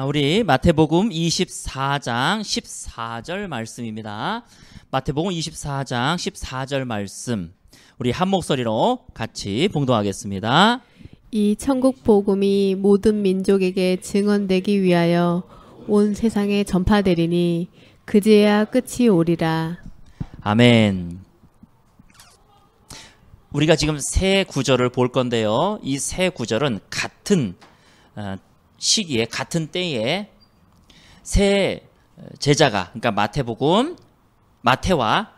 우리 마태복음 24장 14절 말씀입니다. 마태복음 24장 14절 말씀 우리 한 목소리로 같이 봉독하겠습니다. 이 천국 복음이 모든 민족에게 증언되기 위하여 온 세상에 전파되리니 그제야 끝이 오리라. 아멘. 우리가 지금 세 구절을 볼 건데요. 이 세 구절은 같은 시기에 같은 때에 세 제자가, 그러니까 마태복음, 마태와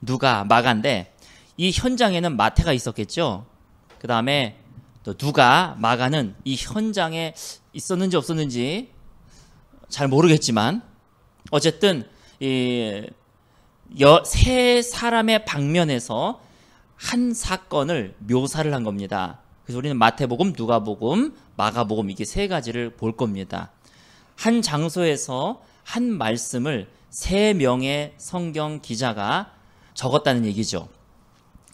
누가, 마가인데 이 현장에는 마태가 있었겠죠. 그 다음에 또 누가, 마가는 이 현장에 있었는지 없었는지 잘 모르겠지만 어쨌든 이 세 사람의 방면에서 한 사건을 묘사를 한 겁니다. 그래서 우리는 마태복음, 누가복음, 마가복음 이게 세 가지를 볼 겁니다. 한 장소에서 한 말씀을 세 명의 성경 기자가 적었다는 얘기죠.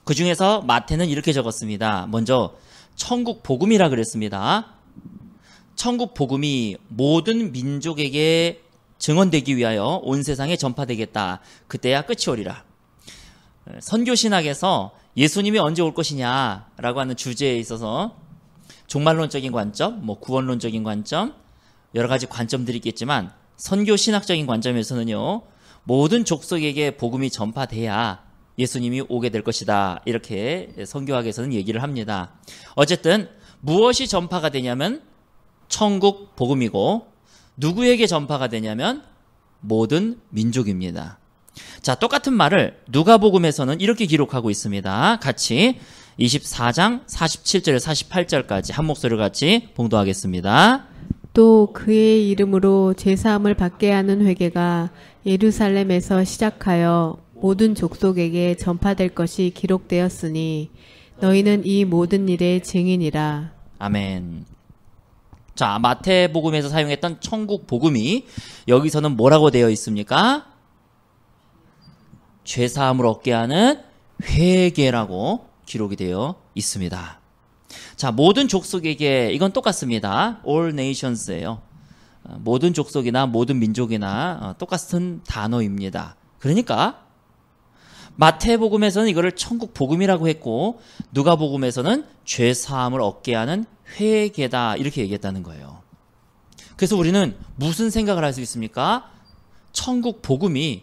그 중에서 마태는 이렇게 적었습니다. 먼저 천국 복음이라 그랬습니다. 천국 복음이 모든 민족에게 증언되기 위하여 온 세상에 전파되겠다. 그때야 끝이 오리라. 선교신학에서 예수님이 언제 올 것이냐라고 하는 주제에 있어서 종말론적인 관점, 구원론적인 관점, 여러 가지 관점들이 있겠지만 선교신학적인 관점에서는요, 모든 족속에게 복음이 전파돼야 예수님이 오게 될 것이다. 이렇게 선교학에서는 얘기를 합니다. 어쨌든 무엇이 전파가 되냐면 천국 복음이고, 누구에게 전파가 되냐면 모든 민족입니다. 자, 똑같은 말을 누가복음에서는 이렇게 기록하고 있습니다. 같이 24장 47절에서 48절까지 한 목소리로 같이 봉독하겠습니다. 또 그의 이름으로 죄사함을 받게 하는 회개가 예루살렘에서 시작하여 모든 족속에게 전파될 것이 기록되었으니 너희는 이 모든 일의 증인이라. 아멘. 자, 마태복음에서 사용했던 천국 복음이 여기서는 뭐라고 되어 있습니까? 죄사함을 얻게 하는 회개라고 기록이 되어 있습니다. 자, 모든 족속에게 이건 똑같습니다. All nations예요. 모든 족속이나 모든 민족이나 똑같은 단어입니다. 그러니까 마태복음에서는 이거를 천국 복음이라고 했고 누가복음에서는 죄사함을 얻게 하는 회개다 이렇게 얘기했다는 거예요. 그래서 우리는 무슨 생각을 할 수 있습니까? 천국 복음이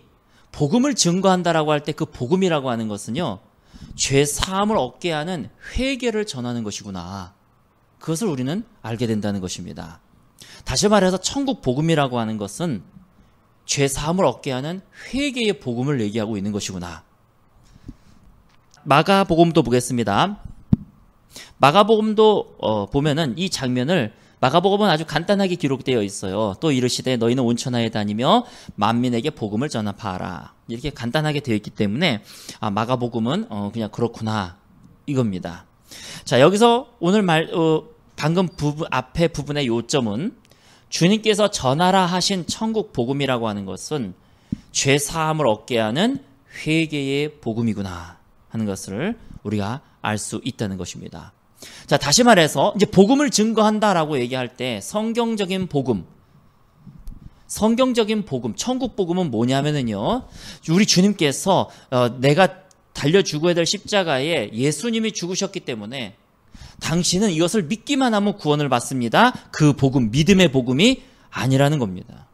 복음을 증거한다라고 할 때 그 복음이라고 하는 것은요, 죄 사함을 얻게 하는 회개를 전하는 것이구나. 그것을 우리는 알게 된다는 것입니다. 다시 말해서 천국 복음이라고 하는 것은 죄 사함을 얻게 하는 회개의 복음을 얘기하고 있는 것이구나. 마가복음도 보겠습니다. 마가복음도 보면은 이 장면을, 마가복음은 아주 간단하게 기록되어 있어요. 또 이르시되 너희는 온 천하에 다니며 만민에게 복음을 전파하라. 이렇게 간단하게 되어 있기 때문에 마가복음은 그냥 그렇구나 이겁니다. 자, 여기서 오늘 방금 앞에 부분의 요점은 주님께서 전하라 하신 천국 복음이라고 하는 것은 죄 사함을 얻게 하는 회개의 복음이구나 하는 것을 우리가 알 수 있다는 것입니다. 자, 다시 말해서 이제 복음을 증거한다라고 얘기할 때 성경적인 복음, 천국 복음은 뭐냐면은요, 우리 주님께서 내가 달려 죽어야 될 십자가에 예수님이 죽으셨기 때문에 당신은 이것을 믿기만 하면 구원을 받습니다. 그 복음, 믿음의 복음이 아니라는 겁니다.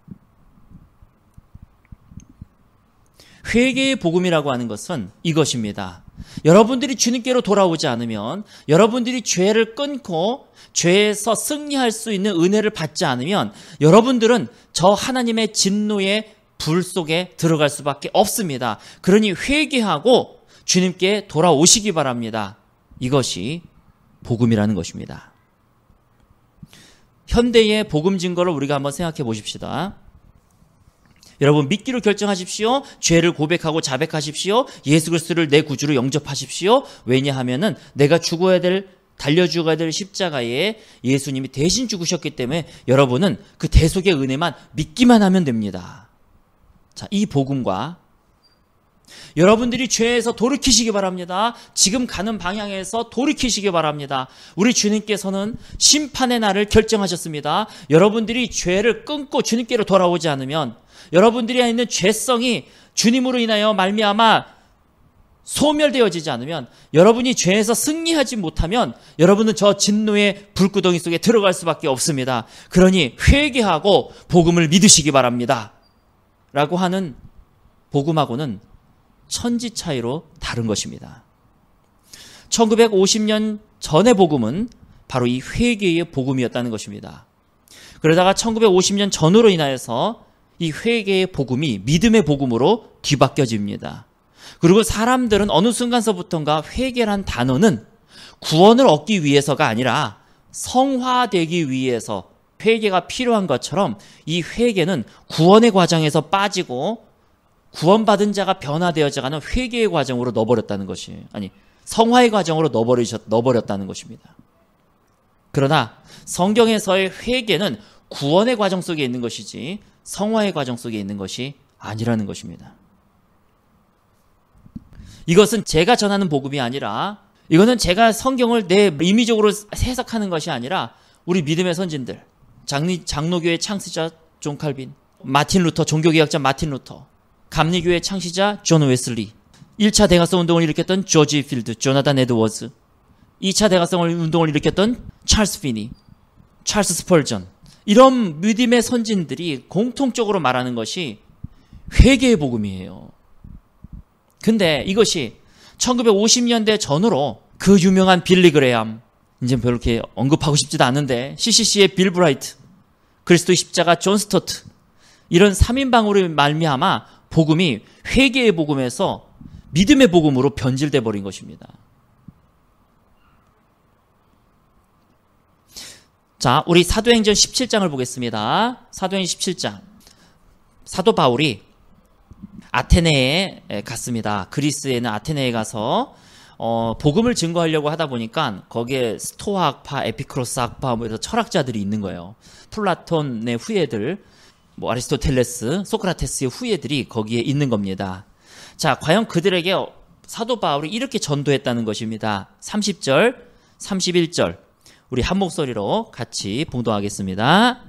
회개의 복음이라고 하는 것은 이것입니다. 여러분들이 주님께로 돌아오지 않으면, 여러분들이 죄를 끊고 죄에서 승리할 수 있는 은혜를 받지 않으면 여러분들은 저 하나님의 진노의 불 속에 들어갈 수밖에 없습니다. 그러니 회개하고 주님께 돌아오시기 바랍니다. 이것이 복음이라는 것입니다. 현대의 복음 증거를 우리가 한번 생각해 보십시다. 여러분, 믿기로 결정하십시오. 죄를 고백하고 자백하십시오. 예수 그리스도를 내 구주로 영접하십시오. 왜냐하면은 내가 달려 죽어야 될 십자가에 예수님이 대신 죽으셨기 때문에 여러분은 그 대속의 은혜만 믿기만 하면 됩니다. 자, 이 복음과 여러분들이 죄에서 돌이키시기 바랍니다. 지금 가는 방향에서 돌이키시기 바랍니다. 우리 주님께서는 심판의 날을 결정하셨습니다. 여러분들이 죄를 끊고 주님께로 돌아오지 않으면, 여러분들이 있는 죄성이 주님으로 인하여 말미암아 소멸되어지지 않으면, 여러분이 죄에서 승리하지 못하면 여러분은 저 진노의 불구덩이 속에 들어갈 수밖에 없습니다. 그러니 회개하고 복음을 믿으시기 바랍니다. 라고 하는 복음하고는 천지 차이로 다른 것입니다. 1950년 전의 복음은 바로 이 회개의 복음이었다는 것입니다. 그러다가 1950년 전으로 인하여서 이 회개의 복음이 믿음의 복음으로 뒤바뀌어집니다. 그리고 사람들은 어느 순간서부터인가 회개란 단어는 구원을 얻기 위해서가 아니라 성화되기 위해서 회개가 필요한 것처럼 이 회개는 구원의 과정에서 빠지고 구원받은 자가 변화되어져가는 회개의 과정으로 넣어버렸다는 것이, 아니 성화의 과정으로 넣어버렸다는 것입니다. 그러나 성경에서의 회개는 구원의 과정 속에 있는 것이지 성화의 과정 속에 있는 것이 아니라는 것입니다. 이것은 제가 전하는 복음이 아니라, 이거는 제가 성경을 내 임의적으로 해석하는 것이 아니라 우리 믿음의 선진들, 장로교의 창시자 존 칼빈, 마틴 루터, 종교개혁자 마틴 루터, 감리교의 창시자 존 웨슬리, 1차 대각성 운동을 일으켰던 조지 필드, 조나단 에드워즈, 2차 대각성 운동을 일으켰던 찰스 피니, 찰스 스펄전, 이런 믿음의 선진들이 공통적으로 말하는 것이 회개의 복음이에요. 근데 이것이 1950년대 전후로 그 유명한 빌리 그레함, 이제 별로 이렇게 언급하고 싶지도 않은데 CCC의 빌 브라이트, 그리스도의 십자가 존 스토트, 이런 3인방으로 말미암아 복음이 회개의 복음에서 믿음의 복음으로 변질돼 버린 것입니다. 자, 우리 사도행전 17장을 보겠습니다. 사도행전 17장. 사도 바울이 아테네에 갔습니다. 그리스에 있는 아테네에 가서 복음을 증거하려고 하다 보니까 거기에 스토아 학파, 에피크로스 학파, 뭐 이런 철학자들이 있는 거예요. 플라톤의 후예들, 뭐 아리스토텔레스, 소크라테스의 후예들이 거기에 있는 겁니다. 자, 과연 그들에게 사도 바울이 이렇게 전도했다는 것입니다. 30절, 31절 우리 한 목소리로 같이 봉독하겠습니다.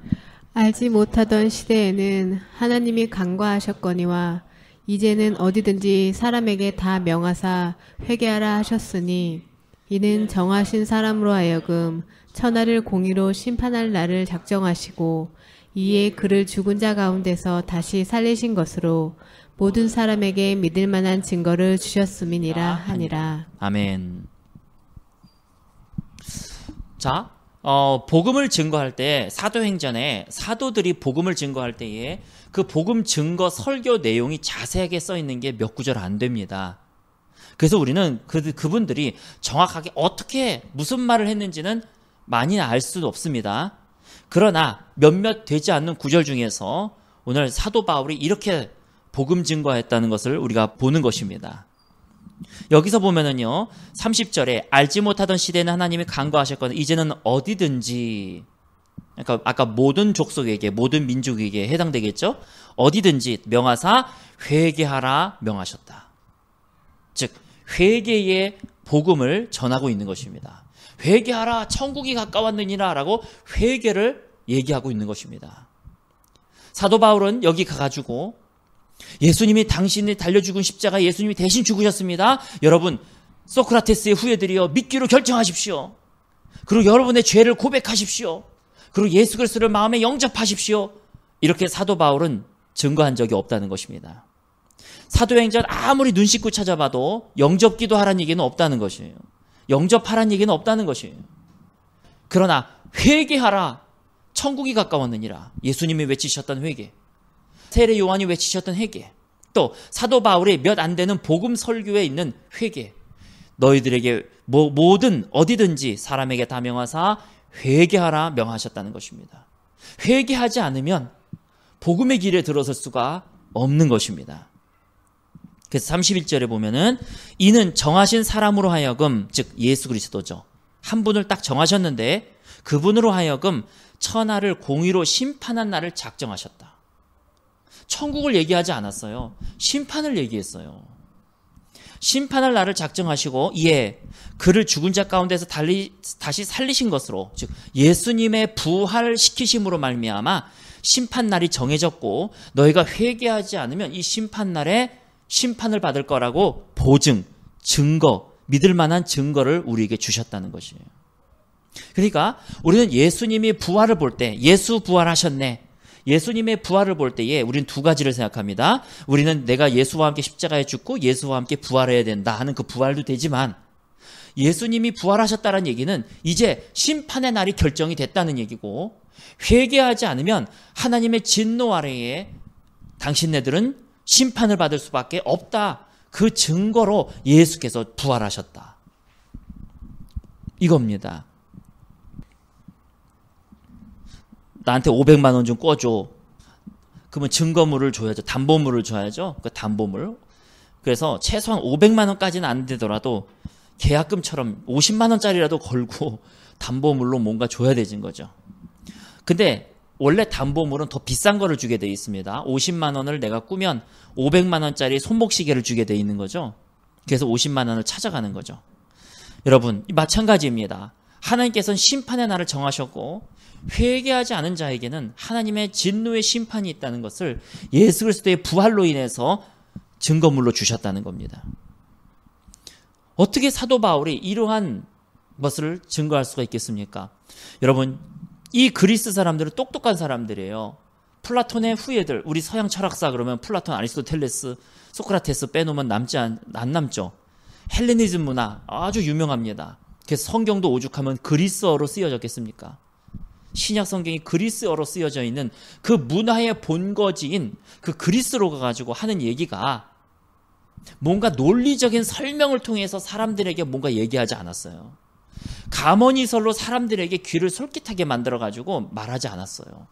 알지 못하던 시대에는 하나님이 간과하셨거니와 이제는 어디든지 사람에게 다 명하사 회개하라 하셨으니 이는 정하신 사람으로 하여금 천하를 공의로 심판할 날을 작정하시고 이에 그를 죽은 자 가운데서 다시 살리신 것으로 모든 사람에게 믿을 만한 증거를 주셨음이니라 하니라. 아멘. 자, 복음을 증거할 때, 사도행전에 사도들이 복음을 증거할 때에 그 복음 증거 설교 내용이 자세하게 써 있는 게 몇 구절 안 됩니다. 그래서 우리는 그분들이 정확하게 어떻게 무슨 말을 했는지는 많이 알 수도 없습니다. 그러나 몇몇 되지 않는 구절 중에서 오늘 사도 바울이 이렇게 복음 증거했다는 것을 우리가 보는 것입니다. 여기서 보면은요, 30절에 알지 못하던 시대는 하나님이 간과하셨거든 이제는 어디든지, 그러니까 아까 모든 족속에게, 모든 민족에게 해당되겠죠? 어디든지 명하사 회개하라 명하셨다. 즉 회개의 복음을 전하고 있는 것입니다. 회개하라, 천국이 가까웠느니라 라고 회개를 얘기하고 있는 것입니다. 사도 바울은 여기 가가지고 예수님이 당신이 달려 죽은 십자가 예수님이 대신 죽으셨습니다. 여러분 소크라테스의 후예들이여 믿기로 결정하십시오. 그리고 여러분의 죄를 고백하십시오. 그리고 예수 그리스도를 마음에 영접하십시오. 이렇게 사도 바울은 증거한 적이 없다는 것입니다. 사도행전 아무리 눈 씻고 찾아봐도 영접기도 하라는 얘기는 없다는 것이에요. 영접하라는 얘기는 없다는 것이에요. 그러나 회개하라, 천국이 가까웠느니라, 예수님이 외치셨던 회개, 세례 요한이 외치셨던 회개, 또 사도 바울의 몇 안 되는 복음 설교에 있는 회개, 너희들에게 모든 어디든지 사람에게 다 명하사 회개하라 명하셨다는 것입니다. 회개하지 않으면 복음의 길에 들어설 수가 없는 것입니다. 그래서 31절에 보면은 이는 정하신 사람으로 하여금, 즉 예수 그리스도죠. 한 분을 딱 정하셨는데 그분으로 하여금 천하를 공의로 심판한 날을 작정하셨다. 천국을 얘기하지 않았어요. 심판을 얘기했어요. 심판할 날을 작정하시고 이에 그를 죽은 자 가운데서 다시 살리신 것으로, 즉 예수님의 부활시키심으로 말미암아 심판날이 정해졌고 너희가 회개하지 않으면 이 심판날에 심판을 받을 거라고 보증, 증거, 믿을 만한 증거를 우리에게 주셨다는 것이에요. 그러니까 우리는 예수님이 부활을 볼 때, 예수 부활하셨네, 예수님의 부활을 볼 때에 우리는 두 가지를 생각합니다. 우리는 내가 예수와 함께 십자가에 죽고 예수와 함께 부활해야 된다 하는 그 부활도 되지만, 예수님이 부활하셨다는 얘기는 이제 심판의 날이 결정이 됐다는 얘기고, 회개하지 않으면 하나님의 진노 아래에 당신네들은 심판을 받을 수밖에 없다. 그 증거로 예수께서 부활하셨다. 이겁니다. 나한테 500만 원 좀 꿔줘. 그러면 증거물을 줘야죠. 담보물을 줘야죠. 그 담보물. 그래서 최소한 500만 원까지는 안 되더라도 계약금처럼 50만 원짜리라도 걸고 담보물로 뭔가 줘야 되는 거죠. 근데 원래 담보물은 더 비싼 거를 주게 돼 있습니다. 50만 원을 내가 꾸면 500만 원짜리 손목시계를 주게 돼 있는 거죠. 그래서 50만 원을 찾아가는 거죠. 여러분, 마찬가지입니다. 하나님께서는 심판의 날을 정하셨고 회개하지 않은 자에게는 하나님의 진노의 심판이 있다는 것을 예수 그리스도의 부활로 인해서 증거물로 주셨다는 겁니다. 어떻게 사도 바울이 이러한 것을 증거할 수가 있겠습니까? 여러분, 이 그리스 사람들은 똑똑한 사람들이에요. 플라톤의 후예들, 우리 서양 철학사 그러면 플라톤, 아리스토텔레스, 소크라테스 빼놓으면 안 남죠. 헬레니즘 문화 아주 유명합니다. 그래서 성경도 오죽하면 그리스어로 쓰여졌겠습니까? 신약 성경이 그리스어로 쓰여져 있는 그 문화의 본거지인 그 그리스로가 가지고 하는 얘기가 뭔가 논리적인 설명을 통해서 사람들에게 뭔가 얘기하지 않았어요. 감언이설로 사람들에게 귀를 솔깃하게 만들어가지고 말하지 않았어요.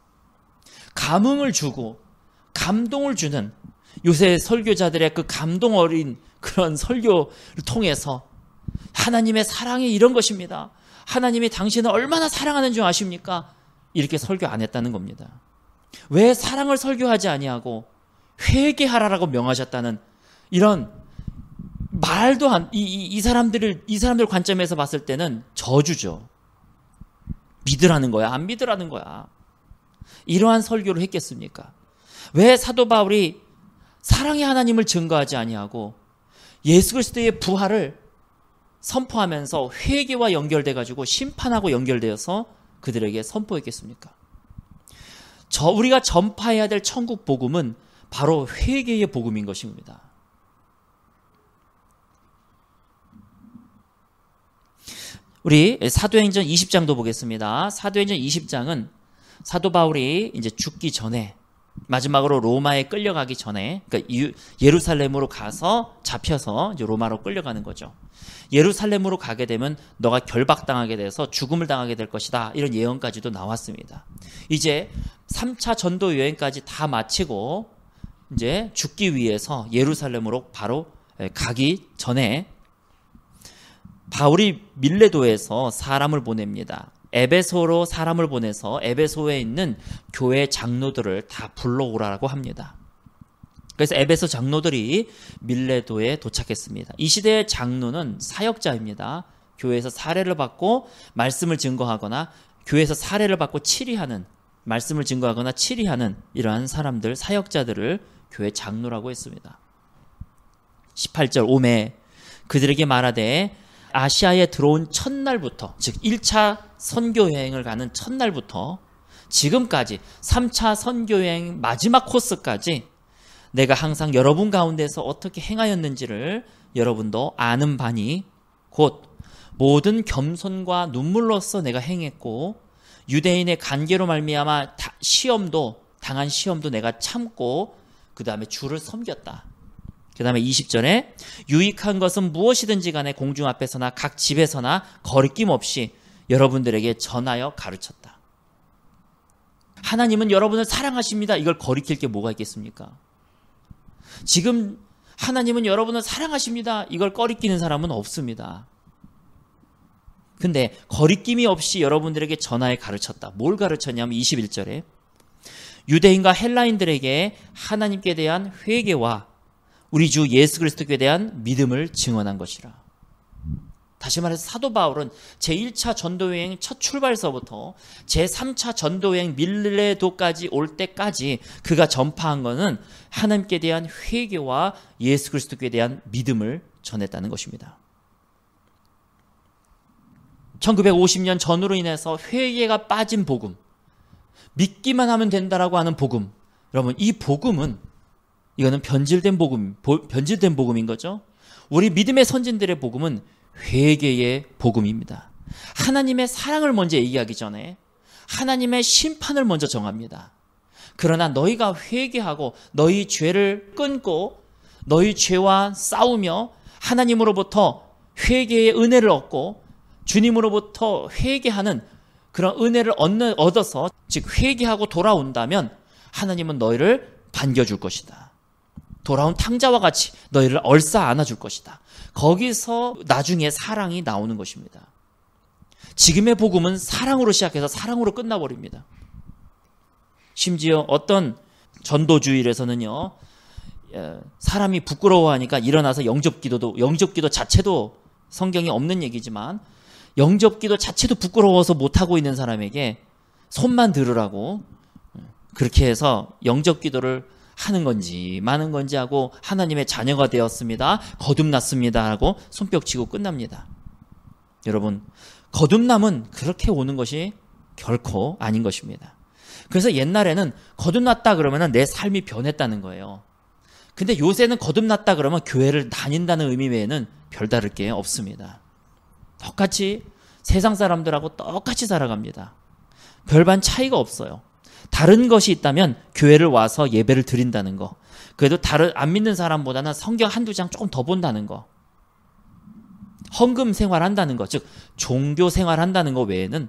감흥을 주고 감동을 주는, 요새 설교자들의 그 감동 어린 그런 설교를 통해서 하나님의 사랑이 이런 것입니다. 하나님이 당신을 얼마나 사랑하는 줄 아십니까? 이렇게 설교 안 했다는 겁니다. 왜 사랑을 설교하지 아니하고 회개하라라고 명하셨다는 이런 말도 안, 이 사람들 관점에서 봤을 때는 저주죠. 믿으라는 거야, 안 믿으라는 거야. 이러한 설교를 했겠습니까? 왜 사도 바울이 사랑의 하나님을 증거하지 아니하고 예수 그리스도의 부활을 선포하면서 회개와 연결돼 가지고 심판하고 연결되어서 그들에게 선포했겠습니까? 우리가 전파해야 될 천국 복음은 바로 회개의 복음인 것입니다. 우리 사도행전 20장도 보겠습니다. 사도행전 20장은 사도 바울이 이제 죽기 전에, 마지막으로 로마에 끌려가기 전에, 그러니까 예루살렘으로 가서 잡혀서 이제 로마로 끌려가는 거죠. 예루살렘으로 가게 되면 너가 결박당하게 돼서 죽음을 당하게 될 것이다. 이런 예언까지도 나왔습니다. 이제 3차 전도 여행까지 다 마치고 이제 죽기 위해서 예루살렘으로 바로 가기 전에 바울이 밀레도에서 사람을 보냅니다. 에베소로 사람을 보내서 에베소에 있는 교회 장로들을 다 불러오라고 합니다. 그래서 에베소 장로들이 밀레도에 도착했습니다. 이 시대의 장로는 사역자입니다. 교회에서 사례를 받고 말씀을 증거하거나 교회에서 사례를 받고 치리하는, 말씀을 증거하거나 치리하는 이러한 사람들, 사역자들을 교회 장로라고 했습니다. 18절 오매 그들에게 말하되 아시아에 들어온 첫날부터, 즉 1차 선교여행을 가는 첫날부터 지금까지 3차 선교여행 마지막 코스까지 내가 항상 여러분 가운데서 어떻게 행하였는지를 여러분도 아는 바니 곧 모든 겸손과 눈물로써 내가 행했고 유대인의 간계로 말미암아 당한 시험도 내가 참고 그 다음에 주를 섬겼다. 그 다음에 20절에 유익한 것은 무엇이든지 간에 공중 앞에서나 각 집에서나 거리낌 없이 여러분들에게 전하여 가르쳤다. 하나님은 여러분을 사랑하십니다. 이걸 거리킬 게 뭐가 있겠습니까? 지금 하나님은 여러분을 사랑하십니다. 이걸 거리끼는 사람은 없습니다. 근데 거리낌이 없이 여러분들에게 전하여 가르쳤다. 뭘 가르쳤냐면 21절에 유대인과 헬라인들에게 하나님께 대한 회개와 우리 주 예수 그리스도께 대한 믿음을 증언한 것이라. 다시 말해서 사도 바울은 제1차 전도여행 첫 출발서부터 제3차 전도여행 밀레도까지 올 때까지 그가 전파한 것은 하나님께 대한 회개와 예수 그리스도께 대한 믿음을 전했다는 것입니다. 1950년 전후로 인해서 회개가 빠진 복음, 믿기만 하면 된다라고 하는 복음, 여러분 이 복음은 이거는 변질된 복음인 거죠. 우리 믿음의 선진들의 복음은 회개의 복음입니다. 하나님의 사랑을 먼저 얘기하기 전에 하나님의 심판을 먼저 정합니다. 그러나 너희가 회개하고 너희 죄를 끊고 너희 죄와 싸우며 하나님으로부터 회개의 은혜를 얻고 주님으로부터 회개하는 그런 은혜를 얻어서 즉 회개하고 돌아온다면 하나님은 너희를 반겨줄 것이다. 돌아온 탕자와 같이 너희를 얼싸 안아줄 것이다. 거기서 나중에 사랑이 나오는 것입니다. 지금의 복음은 사랑으로 시작해서 사랑으로 끝나버립니다. 심지어 어떤 전도주일에서는요, 사람이 부끄러워하니까 일어나서 영접기도 자체도 성경에 없는 얘기지만 영접기도 자체도 부끄러워서 못하고 있는 사람에게 손만 들으라고 그렇게 해서 영접기도를 하는 건지 마는 건지 하고 하나님의 자녀가 되었습니다. 거듭났습니다 하고 손뼉치고 끝납니다. 여러분, 거듭남은 그렇게 오는 것이 결코 아닌 것입니다. 그래서 옛날에는 거듭났다 그러면 내 삶이 변했다는 거예요. 근데 요새는 거듭났다 그러면 교회를 다닌다는 의미 외에는 별다를 게 없습니다. 똑같이 세상 사람들하고 똑같이 살아갑니다. 별반 차이가 없어요. 다른 것이 있다면 교회를 와서 예배를 드린다는 거, 그래도 다른 안 믿는 사람보다는 성경 한두 장 조금 더 본다는 거, 헌금 생활한다는 거, 즉 종교 생활한다는 거 외에는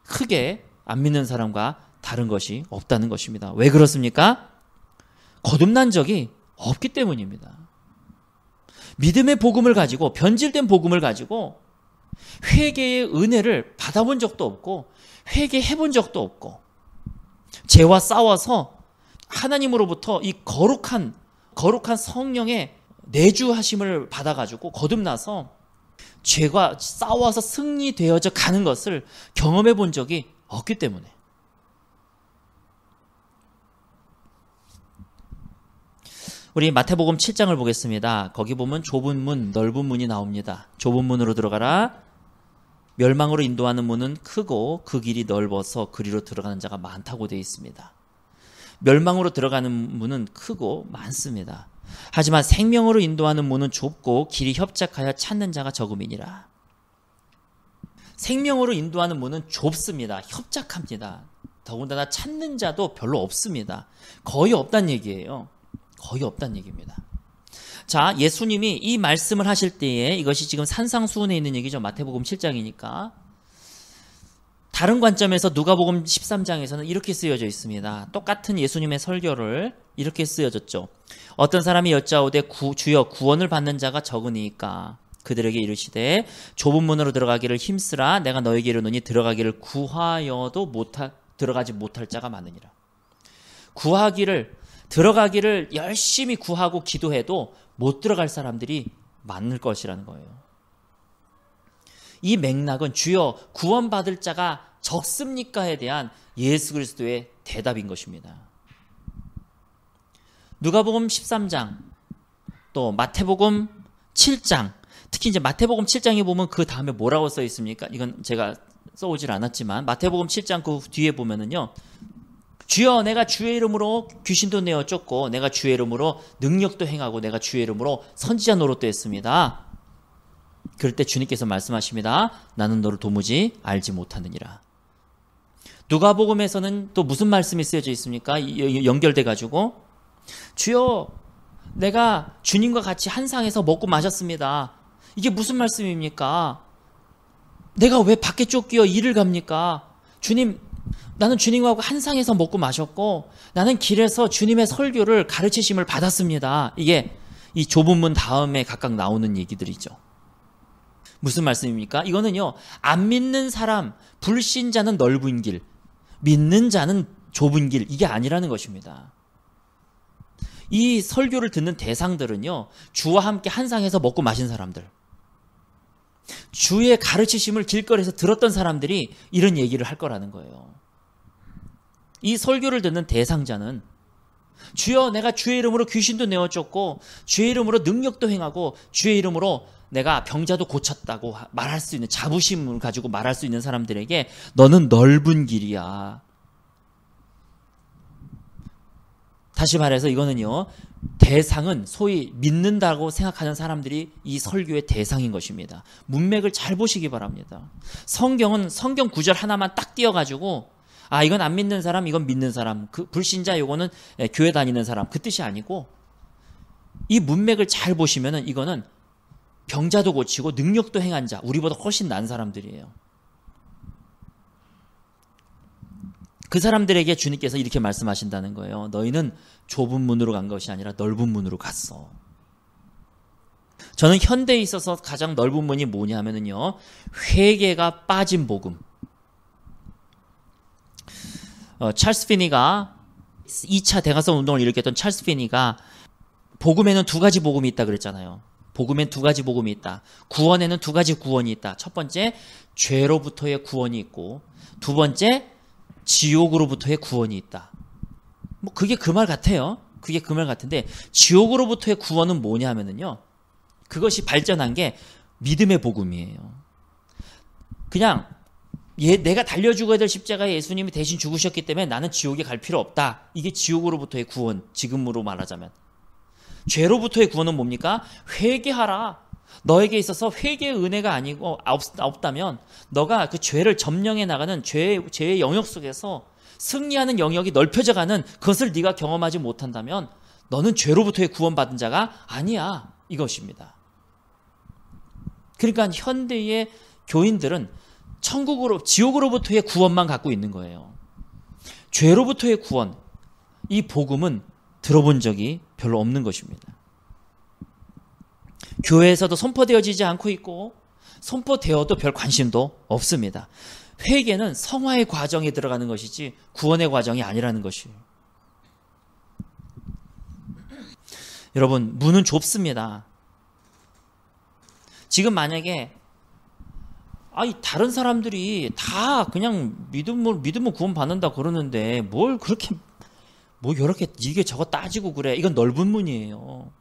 크게 안 믿는 사람과 다른 것이 없다는 것입니다. 왜 그렇습니까? 거듭난 적이 없기 때문입니다. 믿음의 복음을 가지고 변질된 복음을 가지고 회개의 은혜를 받아본 적도 없고 회개해본 적도 없고 죄와 싸워서 하나님으로부터 이 거룩한 성령의 내주하심을 받아가지고 거듭나서 죄가 싸워서 승리되어져 가는 것을 경험해 본 적이 없기 때문에. 우리 마태복음 7장을 보겠습니다. 거기 보면 좁은 문, 넓은 문이 나옵니다. 좁은 문으로 들어가라. 멸망으로 인도하는 문은 크고 그 길이 넓어서 그리로 들어가는 자가 많다고 되어 있습니다. 멸망으로 들어가는 문은 크고 많습니다. 하지만 생명으로 인도하는 문은 좁고 길이 협착하여 찾는 자가 적음이니라. 생명으로 인도하는 문은 좁습니다. 협착합니다. 더군다나 찾는 자도 별로 없습니다. 거의 없다는 얘기예요. 거의 없다는 얘기입니다. 자, 예수님이 이 말씀을 하실 때에 이것이 지금 산상수훈에 있는 얘기죠. 마태복음 7장이니까. 다른 관점에서 누가복음 13장에서는 이렇게 쓰여져 있습니다. 똑같은 예수님의 설교를 이렇게 쓰여졌죠. 어떤 사람이 여짜오되 주여 구원을 받는 자가 적으니까 그들에게 이르시되 좁은 문으로 들어가기를 힘쓰라. 내가 너에게 이르노니 들어가기를 구하여도 들어가지 못할 자가 많으니라. 들어가기를 열심히 구하고 기도해도 못 들어갈 사람들이 많을 것이라는 거예요. 이 맥락은 주여 구원받을 자가 적습니까에 대한 예수 그리스도의 대답인 것입니다. 누가복음 13장 또 마태복음 7장, 특히 이제 마태복음 7장에 보면 그 다음에 뭐라고 써 있습니까? 이건 제가 써오질 않았지만 마태복음 7장 그 뒤에 보면은요, 주여 내가 주의 이름으로 귀신도 내어 쫓고 내가 주의 이름으로 능력도 행하고 내가 주의 이름으로 선지자 노릇도 했습니다. 그럴 때 주님께서 말씀하십니다. 나는 너를 도무지 알지 못하느니라. 누가복음에서는 또 무슨 말씀이 쓰여져 있습니까? 연결돼 가지고 주여 내가 주님과 같이 한 상에서 먹고 마셨습니다. 이게 무슨 말씀입니까? 내가 왜 밖에 쫓겨 일을 갑니까? 주님, 나는 주님하고 한 상에서 먹고 마셨고 나는 길에서 주님의 설교를 가르치심을 받았습니다. 이게 이 좁은 문 다음에 각각 나오는 얘기들이죠. 무슨 말씀입니까? 이거는요, 안 믿는 사람, 불신자는 넓은 길, 믿는 자는 좁은 길, 이게 아니라는 것입니다. 이 설교를 듣는 대상들은요, 주와 함께 한 상에서 먹고 마신 사람들, 주의 가르치심을 길거리에서 들었던 사람들이 이런 얘기를 할 거라는 거예요. 이 설교를 듣는 대상자는 주여 내가 주의 이름으로 귀신도 내어쫓고 주의 이름으로 능력도 행하고 주의 이름으로 내가 병자도 고쳤다고 말할 수 있는 자부심을 가지고 말할 수 있는 사람들에게 너는 넓은 길이야. 다시 말해서 이거는요, 대상은 소위 믿는다고 생각하는 사람들이 이 설교의 대상인 것입니다. 문맥을 잘 보시기 바랍니다. 성경은 성경 구절 하나만 딱 띄어가지고 아 이건 안 믿는 사람, 이건 믿는 사람, 그 불신자 요거는 교회 다니는 사람, 그 뜻이 아니고 이 문맥을 잘 보시면은 이거는 병자도 고치고 능력도 행한 자, 우리보다 훨씬 나은 사람들이에요. 그 사람들에게 주님께서 이렇게 말씀하신다는 거예요. 너희는 좁은 문으로 간 것이 아니라 넓은 문으로 갔어. 저는 현대에 있어서 가장 넓은 문이 뭐냐 하면은요, 회개가 빠진 복음. 찰스 피니가 2차 대가성 운동을 일으켰던 찰스 피니가 복음에는 두 가지 복음이 있다 그랬잖아요. 복음엔 두 가지 복음이 있다. 구원에는 두 가지 구원이 있다. 첫 번째, 죄로부터의 구원이 있고, 두 번째, 지옥으로부터의 구원이 있다. 뭐 그게 그 말 같아요. 그게 그 말 같은데, 지옥으로부터의 구원은 뭐냐 하면은요, 그것이 발전한 게 믿음의 복음이에요. 그냥 내가 달려 죽어야 될 십자가에 예수님이 대신 죽으셨기 때문에 나는 지옥에 갈 필요 없다. 이게 지옥으로부터의 구원, 지금으로 말하자면. 죄로부터의 구원은 뭡니까? 회개하라. 너에게 있어서 회개의 은혜가 아니고 없다면 너가 그 죄를 점령해 나가는 죄의 영역 속에서 승리하는 영역이 넓혀져가는 그것을 네가 경험하지 못한다면 너는 죄로부터의 구원받은 자가 아니야. 이것입니다. 그러니까 현대의 교인들은 지옥으로부터의 구원만 갖고 있는 거예요. 죄로부터의 구원, 이 복음은 들어본 적이 별로 없는 것입니다. 교회에서도 선포되어지지 않고 있고 선포되어도 별 관심도 없습니다. 회개는 성화의 과정에 들어가는 것이지 구원의 과정이 아니라는 것이에요. 여러분, 문은 좁습니다. 지금 만약에 다른 사람들이 다 그냥 믿으면 구원 받는다 그러는데 뭘 그렇게 이렇게 이게 저거 따지고 그래. 이건 넓은 문이에요.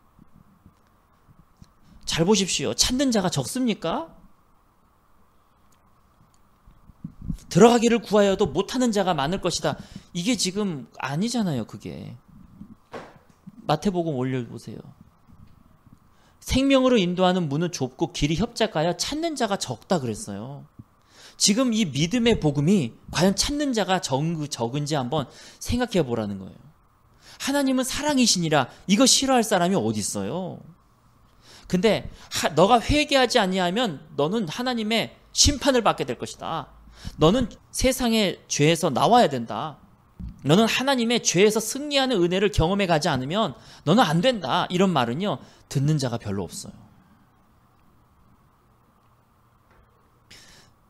잘 보십시오. 찾는 자가 적습니까? 들어가기를 구하여도 못하는 자가 많을 것이다. 이게 지금 아니잖아요. 그게. 마태복음 올려보세요. 생명으로 인도하는 문은 좁고 길이 협착하여 찾는 자가 적다 그랬어요. 지금 이 믿음의 복음이 과연 찾는 자가 적은지 한번 생각해 보라는 거예요. 하나님은 사랑이시니라. 이거 싫어할 사람이 어디 있어요? 근데 너가 회개하지 아니하면 너는 하나님의 심판을 받게 될 것이다. 너는 세상의 죄에서 나와야 된다. 너는 하나님의 죄에서 승리하는 은혜를 경험해 가지 않으면 너는 안 된다. 이런 말은요, 듣는 자가 별로 없어요.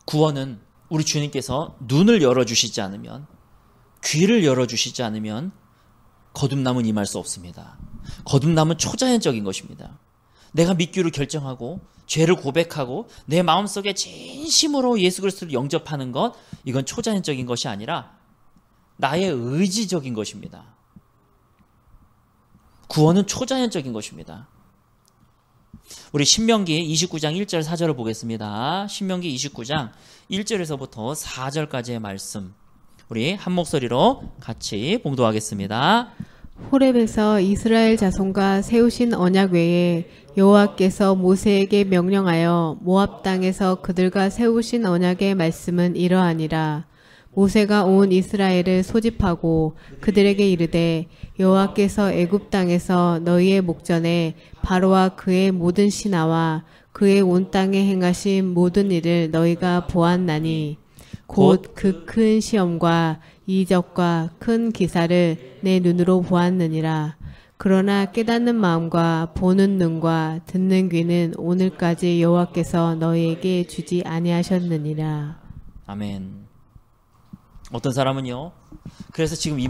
구원은 우리 주님께서 눈을 열어주시지 않으면, 귀를 열어주시지 않으면 거듭남은 임할 수 없습니다. 거듭남은 초자연적인 것입니다. 내가 믿기로 결정하고 죄를 고백하고 내 마음속에 진심으로 예수 그리스도를 영접하는 것, 이건 초자연적인 것이 아니라 나의 의지적인 것입니다. 구원은 초자연적인 것입니다. 우리 신명기 29장 1절 4절을 보겠습니다. 신명기 29장 1절에서부터 4절까지의 말씀, 우리 한 목소리로 같이 봉독하겠습니다. 호렙에서 이스라엘 자손과 세우신 언약 외에 여호와께서 모세에게 명령하여 모압 땅에서 그들과 세우신 언약의 말씀은 이러하니라. 모세가 온 이스라엘을 소집하고 그들에게 이르되 여호와께서 애굽 땅에서 너희의 목전에 바로와 그의 모든 신하와 그의 온 땅에 행하신 모든 일을 너희가 보았나니 곧 그 큰 시험과 이적과 큰 기사를 내 눈으로 보았느니라. 그러나 깨닫는 마음과 보는 눈과 듣는 귀는 오늘까지 여호와께서 너희에게 주지 아니하셨느니라. 아멘. 어떤 사람은요. 그래서 지금 이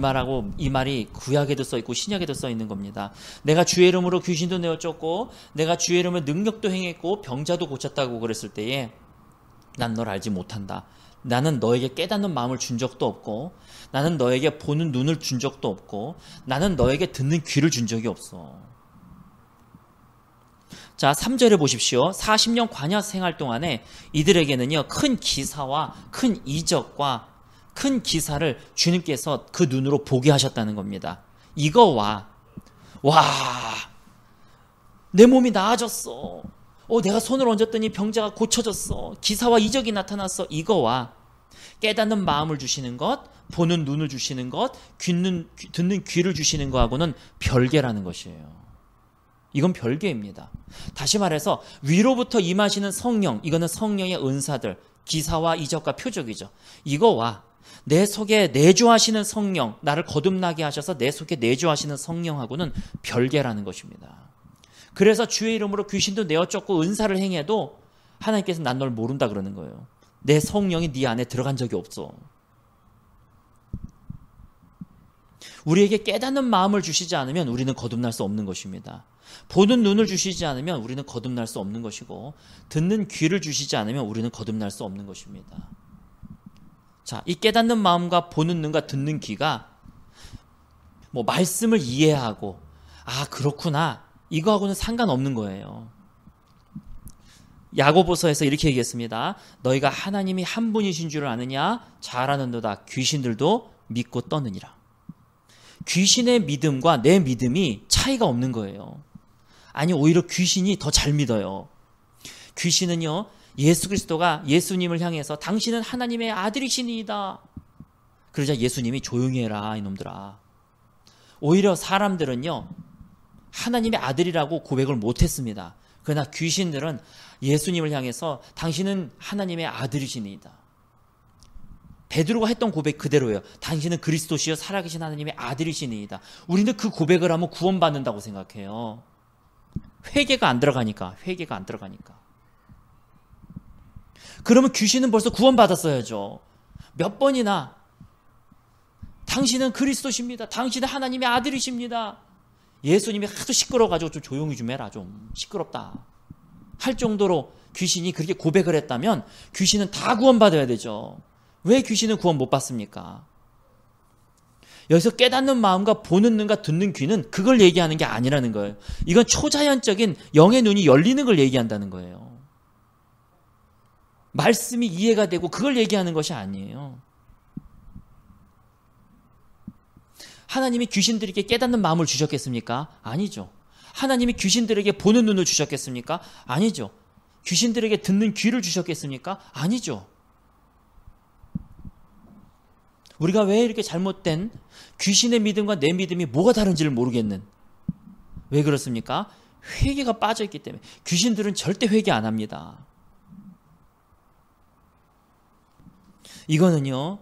말이 구약에도 써 있고 신약에도 써 있는 겁니다. 내가 주의 이름으로 귀신도 내어 쫓고 내가 주의 이름으로 능력도 행했고 병자도 고쳤다고 그랬을 때에 난 널 알지 못한다. 나는 너에게 깨닫는 마음을 준 적도 없고 나는 너에게 보는 눈을 준 적도 없고 나는 너에게 듣는 귀를 준 적이 없어. 자, 3절에 보십시오. 40년 관야 생활 동안에 이들에게는요, 큰 기사와 큰 이적과 큰 기사를 주님께서 그 눈으로 보게 하셨다는 겁니다. 이거와, 와, 내 몸이 나아졌어. 내가 손을 얹었더니 병자가 고쳐졌어. 기사와 이적이 나타났어. 이거와 깨닫는 마음을 주시는 것, 보는 눈을 주시는 것, 듣는 귀를 주시는 것하고는 별개라는 것이에요. 이건 별개입니다. 다시 말해서 위로부터 임하시는 성령, 이거는 성령의 은사들, 기사와 이적과 표적이죠. 이거와 내 속에 내주하시는 성령, 나를 거듭나게 하셔서 내 속에 내주하시는 성령하고는 별개라는 것입니다. 그래서 주의 이름으로 귀신도 내어 쫓고 은사를 행해도 하나님께서 난 널 모른다 그러는 거예요. 내 성령이 네 안에 들어간 적이 없어. 우리에게 깨닫는 마음을 주시지 않으면 우리는 거듭날 수 없는 것입니다. 보는 눈을 주시지 않으면 우리는 거듭날 수 없는 것이고 듣는 귀를 주시지 않으면 우리는 거듭날 수 없는 것입니다. 자, 이 깨닫는 마음과 보는 눈과 듣는 귀가 말씀을 이해하고 그렇구나 이거하고는 상관없는 거예요. 야고보서에서 이렇게 얘기했습니다. 너희가 하나님이 한 분이신 줄을 아느냐? 잘 아는도다. 귀신들도 믿고 떠느니라. 귀신의 믿음과 내 믿음이 차이가 없는 거예요. 아니, 오히려 귀신이 더 잘 믿어요. 귀신은요, 예수 그리스도가 예수님을 향해서 당신은 하나님의 아들이시니이다. 그러자 예수님이 조용히 해라 이놈들아. 오히려 사람들은요, 하나님의 아들이라고 고백을 못했습니다. 그러나 귀신들은 예수님을 향해서 당신은 하나님의 아들이시니이다. 베드로가 했던 고백 그대로예요. 당신은 그리스도시여 살아계신 하나님의 아들이시니이다. 우리는 그 고백을 하면 구원받는다고 생각해요. 회개가 안 들어가니까. 그러면 귀신은 벌써 구원받았어야죠. 몇 번이나 당신은 그리스도십니다. 당신은 하나님의 아들이십니다. 예수님이 하도 시끄러워가지고 좀 조용히 좀 해라. 좀 시끄럽다. 할 정도로 귀신이 그렇게 고백을 했다면 귀신은 다 구원받아야 되죠. 왜 귀신은 구원 못 받습니까? 여기서 깨닫는 마음과 보는 눈과 듣는 귀는 그걸 얘기하는 게 아니라는 거예요. 이건 초자연적인 영의 눈이 열리는 걸 얘기한다는 거예요. 말씀이 이해가 되고 그걸 얘기하는 것이 아니에요. 하나님이 귀신들에게 깨닫는 마음을 주셨겠습니까? 아니죠. 하나님이 귀신들에게 보는 눈을 주셨겠습니까? 아니죠. 귀신들에게 듣는 귀를 주셨겠습니까? 아니죠. 우리가 왜 이렇게 잘못된 귀신의 믿음과 내 믿음이 뭐가 다른지를 모르겠는, 왜 그렇습니까? 회개가 빠져있기 때문에. 귀신들은 절대 회개 안 합니다. 이거는요,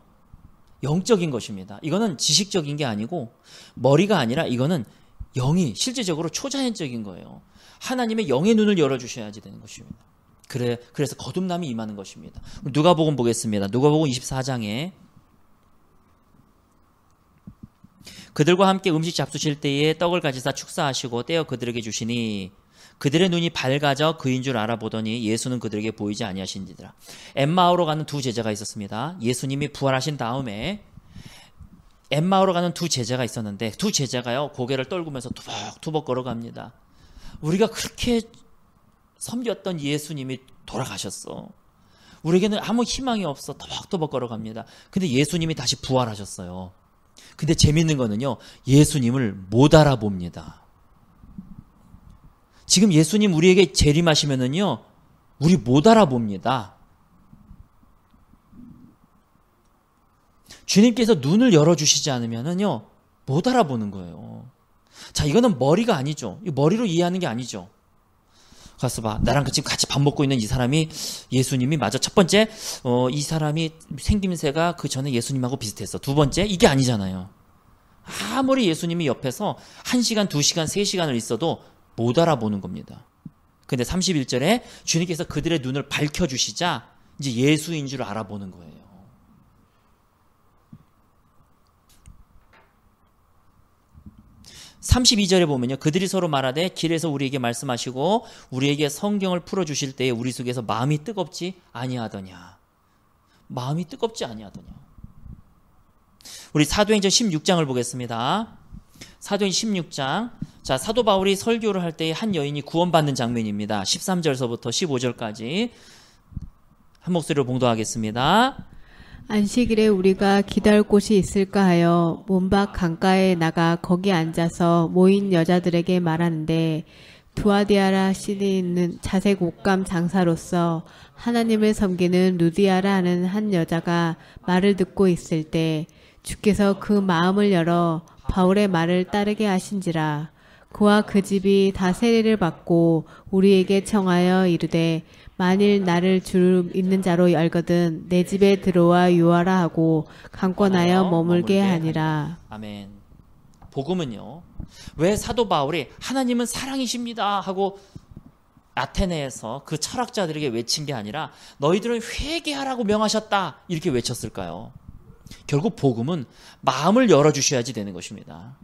영적인 것입니다. 이거는 지식적인 게 아니고 머리가 아니라 이거는 영이 실제적으로 초자연적인 거예요. 하나님의 영의 눈을 열어주셔야지 되는 것입니다. 그래서 거듭남이 임하는 것입니다. 누가복음 보겠습니다. 누가복음 24장에 그들과 함께 음식 잡수실 때에 떡을 가지사 축사하시고 떼어 그들에게 주시니 그들의 눈이 밝아져 그인 줄 알아보더니 예수는 그들에게 보이지 아니하신지더라. 엠마오로 가는 두 제자가 있었습니다. 예수님이 부활하신 다음에 엠마오로 가는 두 제자가 있었는데 두 제자가요, 고개를 떨구면서 투벅투벅 걸어갑니다. 우리가 그렇게 섬겼던 예수님이 돌아가셨어. 우리에게는 아무 희망이 없어. 터벅터벅 걸어갑니다. 근데 예수님이 다시 부활하셨어요. 근데 재밌는 거는요, 예수님을 못 알아봅니다. 지금 예수님 우리에게 재림하시면은요, 우리 못 알아봅니다. 주님께서 눈을 열어주시지 않으면은요, 못 알아보는 거예요. 자, 이거는 머리가 아니죠. 머리로 이해하는 게 아니죠. 가서 봐. 나랑 지금 같이 밥 먹고 있는 이 사람이 예수님이 맞아. 첫 번째, 이 사람이 생김새가 그 전에 예수님하고 비슷했어. 두 번째, 이게 아니잖아요. 아무리 예수님이 옆에서 1시간, 2시간, 3시간을 있어도 못 알아보는 겁니다. 근데 31절에 주님께서 그들의 눈을 밝혀주시자 이제 예수인 줄 알아보는 거예요. 32절에 보면요. 그들이 서로 말하되 길에서 우리에게 말씀하시고 우리에게 성경을 풀어주실 때에 우리 속에서 마음이 뜨겁지 아니하더냐. 마음이 뜨겁지 아니하더냐. 우리 사도행전 16장을 보겠습니다. 사도행전 16장. 자, 사도 바울이 설교를 할 때에 한 여인이 구원받는 장면입니다. 13절서부터 15절까지 한 목소리로 봉독하겠습니다. 안식일에 우리가 기다릴 곳이 있을까 하여 문밖 강가에 나가 거기 앉아서 모인 여자들에게 말하는데 두아디아라 시리에 있는 자색 옷감 장사로서 하나님을 섬기는 루디아라 하는 한 여자가 말을 듣고 있을 때 주께서 그 마음을 열어 바울의 말을 따르게 하신지라. 그와 그 집이 다 세례를 받고 우리에게 청하여 이르되 만일 나를 줄 있는 자로 알거든 내 집에 들어와 유하라 하고 강권하여 머물게 하니라. 아멘. 복음은요, 왜 사도 바울이 하나님은 사랑이십니다 하고 아테네에서 그 철학자들에게 외친 게 아니라 너희들은 회개하라고 명하셨다 이렇게 외쳤을까요? 결국 복음은 마음을 열어주셔야지 되는 것입니다.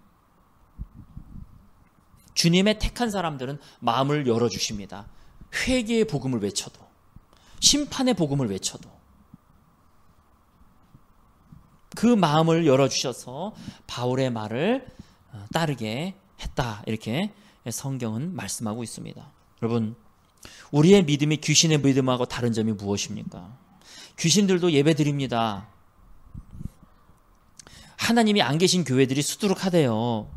주님의 택한 사람들은 마음을 열어주십니다. 회개의 복음을 외쳐도, 심판의 복음을 외쳐도 그 마음을 열어주셔서 바울의 말을 따르게 했다, 이렇게 성경은 말씀하고 있습니다. 여러분, 우리의 믿음이 귀신의 믿음하고 다른 점이 무엇입니까? 귀신들도 예배드립니다. 하나님이 안 계신 교회들이 수두룩하대요.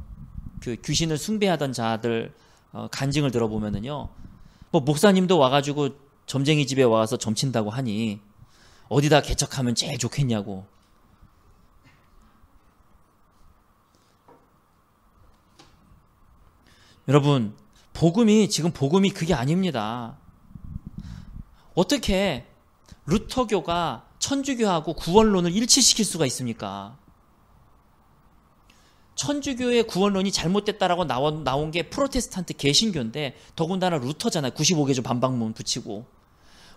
그 귀신을 숭배하던 자들 간증을 들어보면은요, 뭐 목사님도 와가지고 점쟁이 집에 와서 점친다고 하니 어디다 개척하면 제일 좋겠냐고. 여러분, 지금 복음이 그게 아닙니다. 어떻게 루터교가 천주교하고 구원론을 일치시킬 수가 있습니까? 천주교의 구원론이 잘못됐다라고 나온 게 프로테스탄트 개신교인데 더군다나 루터잖아요. 95개조 반박문 붙이고.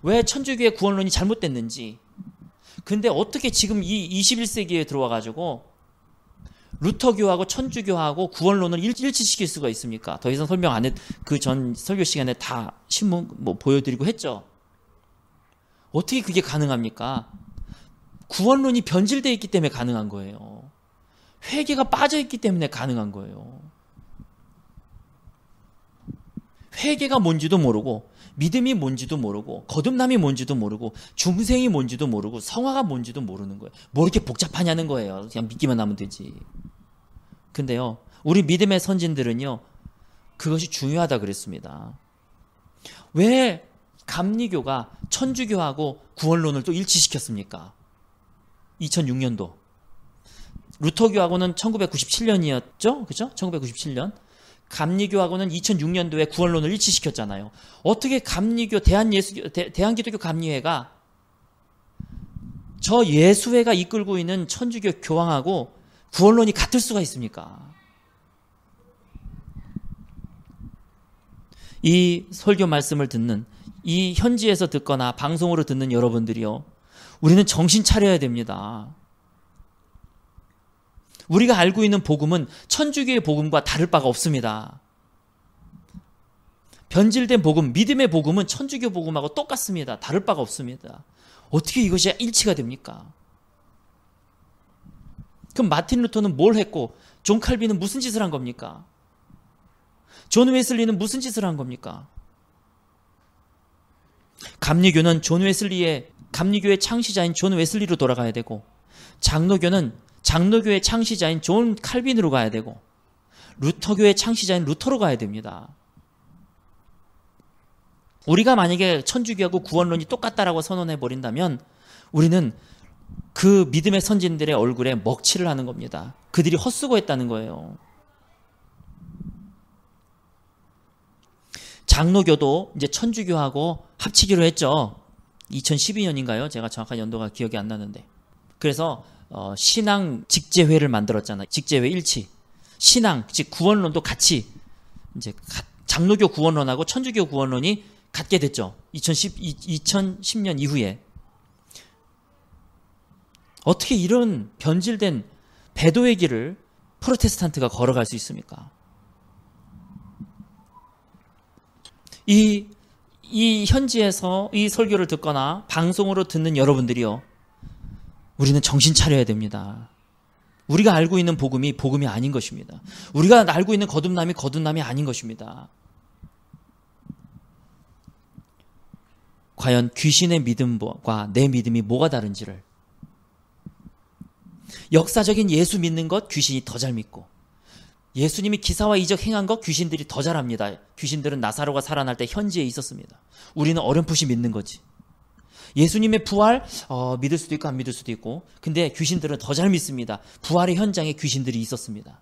왜 천주교의 구원론이 잘못됐는지. 근데 어떻게 지금 이 21세기에 들어와가지고 루터교하고 천주교하고 구원론을 일치시킬 수가 있습니까? 더 이상 설명 안 했, 그 전 설교 시간에 다 신문 뭐 보여드리고 했죠. 어떻게 그게 가능합니까? 구원론이 변질되어 있기 때문에 가능한 거예요. 회개가 빠져있기 때문에 가능한 거예요. 회개가 뭔지도 모르고, 믿음이 뭔지도 모르고, 거듭남이 뭔지도 모르고, 중생이 뭔지도 모르고, 성화가 뭔지도 모르는 거예요. 뭐 이렇게 복잡하냐는 거예요. 그냥 믿기만 하면 되지. 근데요, 우리 믿음의 선진들은요, 그것이 중요하다 그랬습니다. 왜 감리교가 천주교하고 구원론을 또 일치시켰습니까? 2006년도. 루터교하고는 1997년이었죠? 그죠? 1997년. 감리교하고는 2006년도에 구원론을 일치시켰잖아요. 어떻게 감리교, 대한기독교 감리회가 저 예수회가 이끌고 있는 천주교 교황하고 구원론이 같을 수가 있습니까? 이 설교 말씀을 듣는, 이 현지에서 듣거나 방송으로 듣는 여러분들이요, 우리는 정신 차려야 됩니다. 우리가 알고 있는 복음은 천주교의 복음과 다를 바가 없습니다. 변질된 복음, 믿음의 복음은 천주교 복음하고 똑같습니다. 다를 바가 없습니다. 어떻게 이것이 일치가 됩니까? 그럼 마틴 루터는 뭘 했고 존 칼빈은 무슨 짓을 한 겁니까? 존 웨슬리는 무슨 짓을 한 겁니까? 감리교는 감리교의 창시자인 존 웨슬리로 돌아가야 되고, 장로교는 장로교의 창시자인 존 칼빈으로 가야 되고, 루터교의 창시자인 루터로 가야 됩니다. 우리가 만약에 천주교하고 구원론이 똑같다라고 선언해 버린다면 우리는 그 믿음의 선진들의 얼굴에 먹칠을 하는 겁니다. 그들이 헛수고했다는 거예요. 장로교도 이제 천주교하고 합치기로 했죠. 2012년인가요? 제가 정확한 연도가 기억이 안 나는데. 그래서 신앙 직제회를 만들었잖아요. 직제회 일치. 신앙, 즉 구원론도 같이 이제 장로교 구원론하고 천주교 구원론이 같게 됐죠. 2010년 이후에. 어떻게 이런 변질된 배도의 길을 프로테스탄트가 걸어갈 수 있습니까? 이 현지에서 이 설교를 듣거나 방송으로 듣는 여러분들이요, 우리는 정신 차려야 됩니다. 우리가 알고 있는 복음이 복음이 아닌 것입니다. 우리가 알고 있는 거듭남이 거듭남이 아닌 것입니다. 과연 귀신의 믿음과 내 믿음이 뭐가 다른지를, 역사적인 예수 믿는 것 귀신이 더 잘 믿고, 예수님이 기사와 이적 행한 것 귀신들이 더 잘합니다. 귀신들은 나사로가 살아날 때 현지에 있었습니다. 우리는 어렴풋이 믿는 거지. 예수님의 부활 믿을 수도 있고 안 믿을 수도 있고, 근데 귀신들은 더 잘 믿습니다. 부활의 현장에 귀신들이 있었습니다.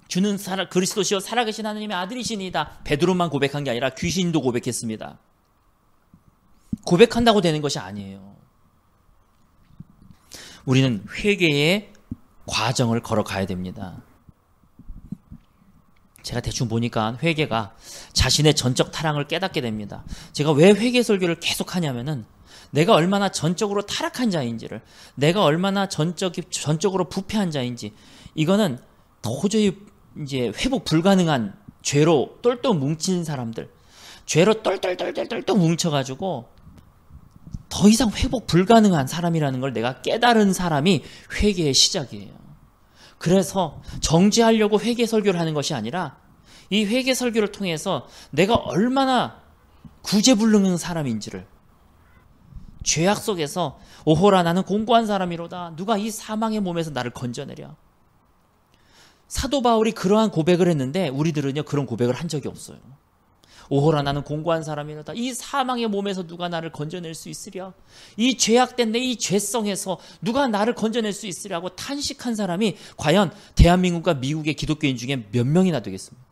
주는 그리스도시요 살아계신 하나님의 아들이시니이다. 베드로만 고백한 게 아니라 귀신도 고백했습니다. 고백한다고 되는 것이 아니에요. 우리는 회개의 과정을 걸어가야 됩니다. 제가 대충 보니까 회개가 자신의 전적 타락을 깨닫게 됩니다. 제가 왜 회개 설교를 계속 하냐면은, 내가 얼마나 전적으로 타락한 자인지를, 내가 얼마나 전적으로 부패한 자인지, 이거는 도저히 이제 회복 불가능한 죄로 똘똘 뭉친 사람들, 죄로 똘똘똘똘똘 뭉쳐가지고 더 이상 회복 불가능한 사람이라는 걸 내가 깨달은 사람이 회개의 시작이에요. 그래서 정죄하려고 회개 설교를 하는 것이 아니라, 이 회개 설교를 통해서 내가 얼마나 구제불능한 사람인지를, 죄악 속에서 오호라 나는 공고한 사람이로다, 누가 이 사망의 몸에서 나를 건져내랴. 사도 바울이 그러한 고백을 했는데 우리들은요 그런 고백을 한 적이 없어요. 오호라 나는 공고한 사람이로다, 이 사망의 몸에서 누가 나를 건져낼 수 있으랴, 이 죄악된 내 이 죄성에서 누가 나를 건져낼 수 있으랴고 탄식한 사람이 과연 대한민국과 미국의 기독교인 중에 몇 명이나 되겠습니까?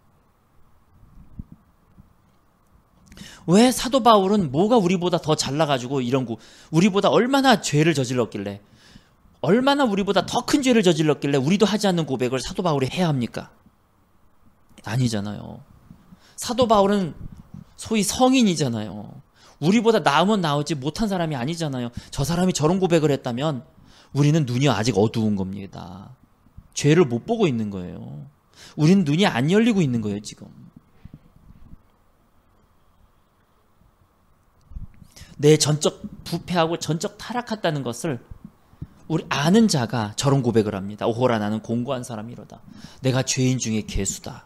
왜 사도 바울은 뭐가 우리보다 더 잘나가지고 우리보다 얼마나 죄를 저질렀길래, 얼마나 우리보다 더 큰 죄를 저질렀길래 우리도 하지 않는 고백을 사도 바울이 해야 합니까? 아니잖아요. 사도 바울은 소위 성인이잖아요. 우리보다 나으면 나오지 못한 사람이 아니잖아요. 저 사람이 저런 고백을 했다면 우리는 눈이 아직 어두운 겁니다. 죄를 못 보고 있는 거예요. 우리는 눈이 안 열리고 있는 거예요, 지금. 내 전적 부패하고 전적 타락했다는 것을 우리 아는 자가 저런 고백을 합니다. 오호라 나는 공고한 사람이로다, 내가 죄인 중에 괴수다,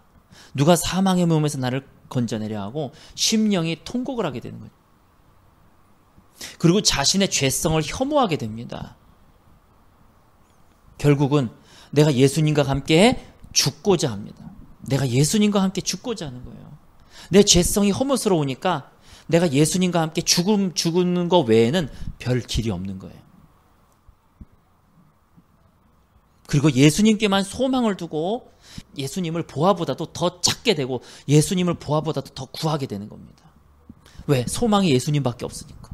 누가 사망의 몸에서 나를 건져내려 하고 심령이 통곡을 하게 되는 거예요. 그리고 자신의 죄성을 혐오하게 됩니다. 결국은 내가 예수님과 함께 죽고자 합니다. 내가 예수님과 함께 죽고자 하는 거예요. 내 죄성이 혐오스러우니까 내가 예수님과 함께 죽는 것 외에는 별 길이 없는 거예요. 그리고 예수님께만 소망을 두고 예수님을 보아보다도 더 찾게 되고 예수님을 보아보다도 더 구하게 되는 겁니다. 왜? 소망이 예수님밖에 없으니까.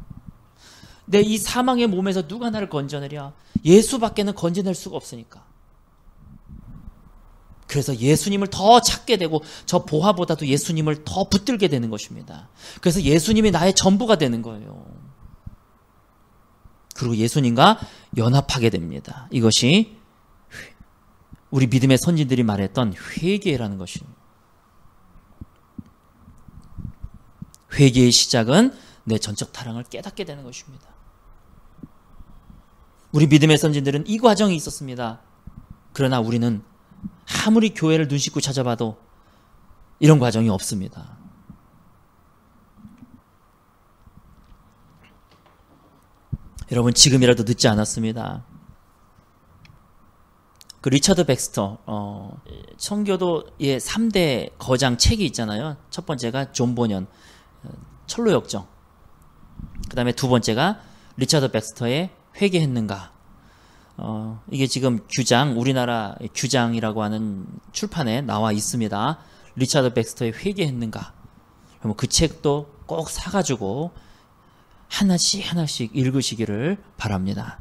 내 이 사망의 몸에서 누가 나를 건져내랴? 예수밖에는 건져낼 수가 없으니까. 그래서 예수님을 더 찾게 되고 저 보아보다도 예수님을 더 붙들게 되는 것입니다. 그래서 예수님이 나의 전부가 되는 거예요. 그리고 예수님과 연합하게 됩니다. 이것이 우리 믿음의 선진들이 말했던 회개라는 것입니다. 회개의 시작은 내 전적 타락을 깨닫게 되는 것입니다. 우리 믿음의 선진들은 이 과정이 있었습니다. 그러나 우리는 아무리 교회를 눈 씻고 찾아봐도 이런 과정이 없습니다. 여러분, 지금이라도 늦지 않았습니다. 그 리처드 백스터, 청교도의 3대 거장 책이 있잖아요. 첫 번째가 존 보년, 철로역정. 그 다음에 두 번째가 리처드 백스터의 회개했는가. 이게 지금 우리나라 규장이라고 하는 출판에 나와 있습니다. 리처드 백스터의 회개했는가. 그 책도 꼭 사가지고 하나씩 읽으시기를 바랍니다.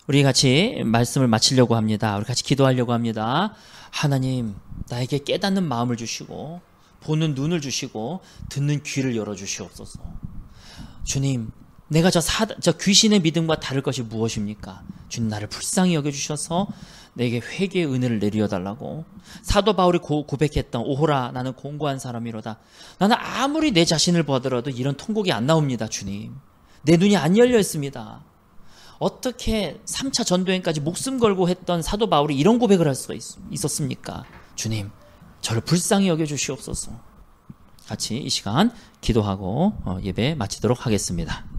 우리 같이 말씀을 마치려고 합니다. 우리 같이 기도하려고 합니다. 하나님, 나에게 깨닫는 마음을 주시고 보는 눈을 주시고 듣는 귀를 열어주시옵소서. 주님, 내가 저 귀신의 믿음과 다를 것이 무엇입니까? 주님 나를 불쌍히 여겨주셔서 내게 회개의 은혜를 내려달라고. 사도 바울이 고백했던 오호라 나는 공고한 사람이로다. 나는 아무리 내 자신을 보더라도 이런 통곡이 안 나옵니다. 주님 내 눈이 안 열려 있습니다. 어떻게 3차 전도행까지 목숨 걸고 했던 사도 바울이 이런 고백을 할 수가 있었습니까? 주님 저를 불쌍히 여겨주시옵소서. 같이 이 시간 기도하고 예배 마치도록 하겠습니다.